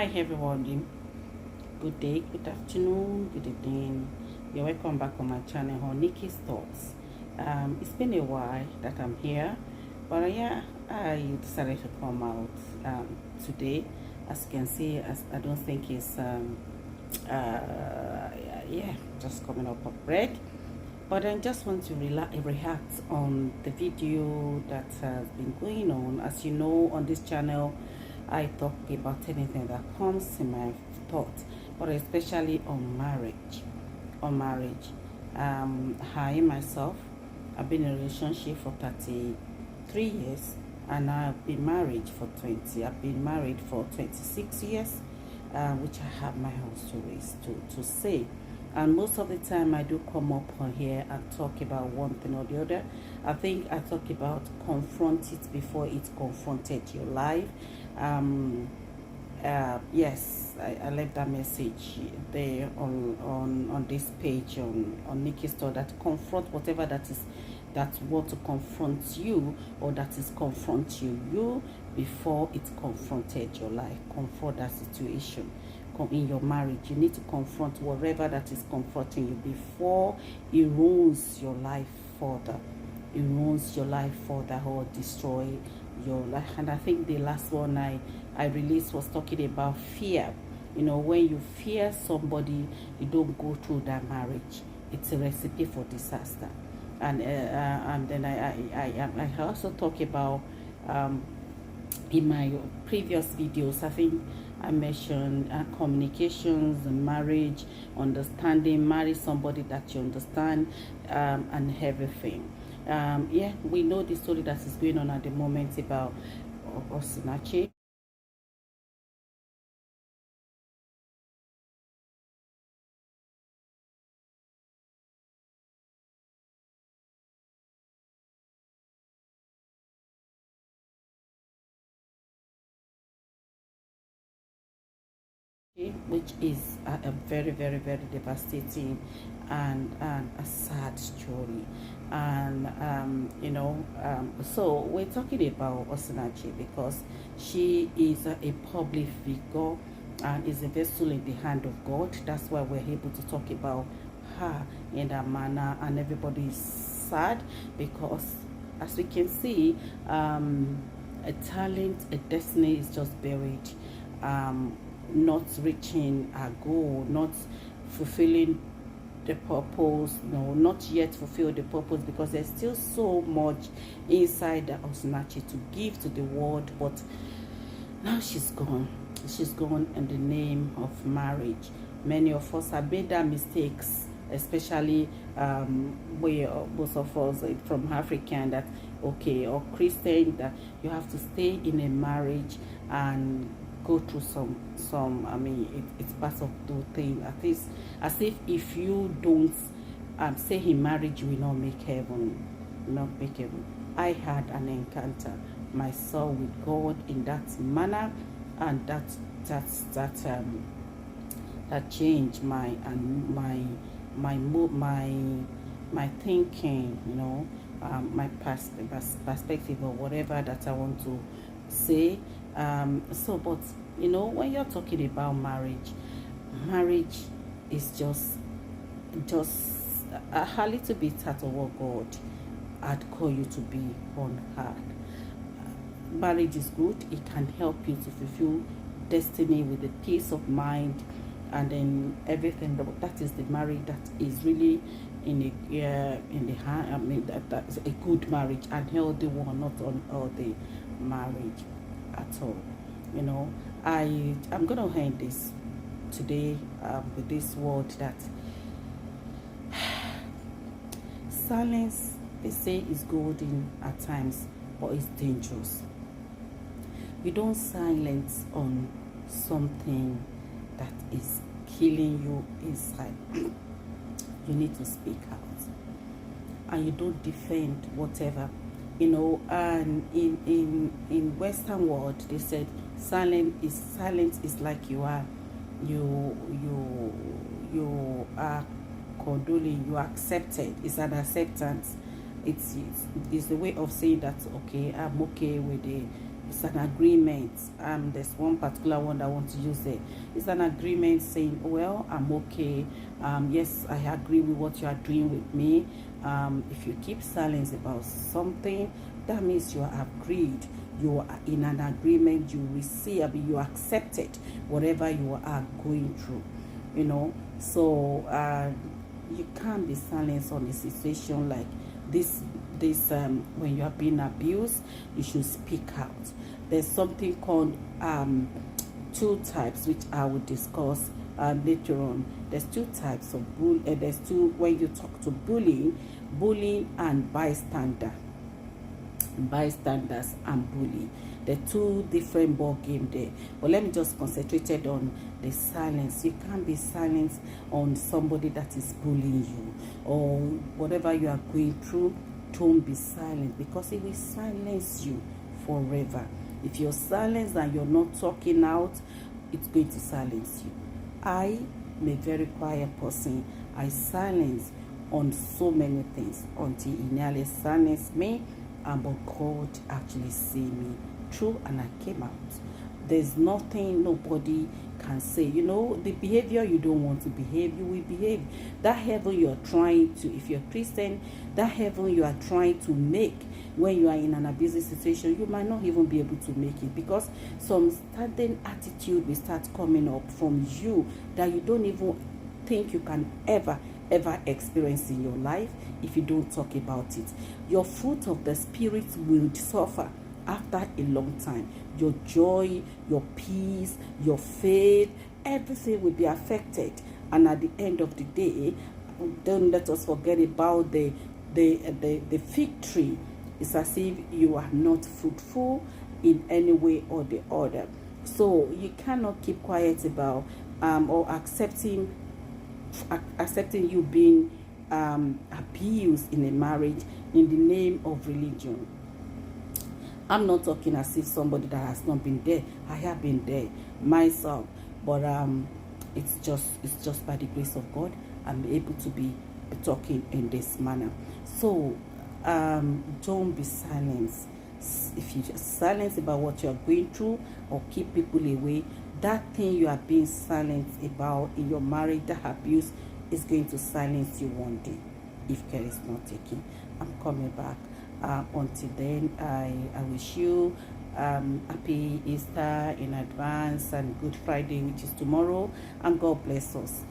Hi everyone, good day, good afternoon, good evening. You're welcome back on my channel on Nikky's Thoughts. It's been a while that I'm here, but yeah, I decided to come out today. As you can see, I don't think it's yeah, just coming up of bread. But I just want to react on the video that has been going on. As you know, on this channel I talk about anything that comes in my thought, but especially on marriage. I myself, I've been in a relationship for 33 years, and I've been married for 20. I've been married for 26 years, which I have my house to raise to say. And most of the time I do come up on here and talk about one thing or the other. I think I talk about confront it before it confronted your life. Yes, I left that message there on this page on Nikki's store, that confront whatever that want to confront you, or that is confront you before it confronted your life. Confront that situation in your marriage. You need to confront whatever that is confronting you before it ruins your life further. It ruins your life further or destroy your life. And I think the last one I released was talking about fear. You know, when you fear somebody, you don't go through that marriage. It's a recipe for disaster. And then I also talk about in my previous videos, I think I mentioned communications, marriage, understanding, marry somebody that you understand, and everything. Yeah, we know the story that is going on at the moment about Osinachi. Which is a very, very, very devastating and a sad story. And so we're talking about Osinachi because she is a public figure and is a vessel in the hand of God. That's why we're able to talk about her in that manner, and everybody is sad because, as we can see, a talent, a destiny is just buried, not reaching our goal, not fulfilling the purpose, no, not yet fulfill the purpose, because there's still so much inside the Osinachi to give to the world. But now she's gone in the name of marriage. Many of us have made that mistakes, especially most of us from African, that okay, or Christian, that you have to stay in a marriage and go through some I mean, it's part of the thing, at least as if you don't stay in marriage, you will not make heaven. I had an encounter myself with God in that manner, and that changed my thinking, my perspective, or whatever that I want to say. But when you're talking about marriage is just a little bit out of what God had called you to be on earth. Marriage is good. It can help you to fulfill destiny with a peace of mind, and then everything that is the marriage that is really in the hand. I mean, that's a good marriage, and healthy one, not unhealthy marriage at all. I'm gonna end this today with this word, that silence, they say, is golden at times, but it's dangerous. You don't silence on something that is killing you inside. You need to speak out, and you don't defend whatever. And in Western world, they said silence is like you are condoling, you are accepted. It's an acceptance. It's the way of saying that okay, I'm okay with the It's an agreement. There's one particular one that I want to use there. It's an agreement saying, well, I'm okay. Yes, I agree with what you are doing with me. If you keep silence about something, that means you are agreed. You are in an agreement. You receive, you accepted whatever you are going through. You know, so you can't be silent on a situation like this. When you are being abused, you should speak out. There's something called two types, which I will discuss later on. There's two types of bullying. There's two when you talk to bullying and bystanders and bullying. The two different ball game there. But let me just concentrate on the silence. You can't be silent on somebody that is bullying you or whatever you are going through. Don't be silent, because it will silence you forever. If you're silent and you're not talking out, it's going to silence you. I am a very quiet person. I silence on so many things until he nearly silenced me, but God actually see me through and I came out. There's nothing nobody can say. You know, the behavior you don't want to behave, you will behave. That heaven you are trying to, if you're Christian, that heaven you are trying to make when you are in an abusive situation, you might not even be able to make it, because some certain attitude will start coming up from you that you don't even think you can ever experience in your life if you don't talk about it. Your fruit of the spirit will suffer after a long time. Your joy, your peace, your faith, everything will be affected. And at the end of the day, don't let us forget about the fig tree. It's as if you are not fruitful in any way or the other. So you cannot keep quiet about or accepting you being abused in a marriage in the name of religion. I'm not talking as if somebody that has not been there. I have been there myself, but it's just by the grace of God I'm able to be talking in this manner. So don't be silent. If you just silence about what you are going through or keep people away, that thing you are being silent about in your marriage, that abuse, is going to silence you one day if care is not taken. I'm coming back. Until then, I wish you happy Easter in advance and Good Friday, which is tomorrow, and God bless us.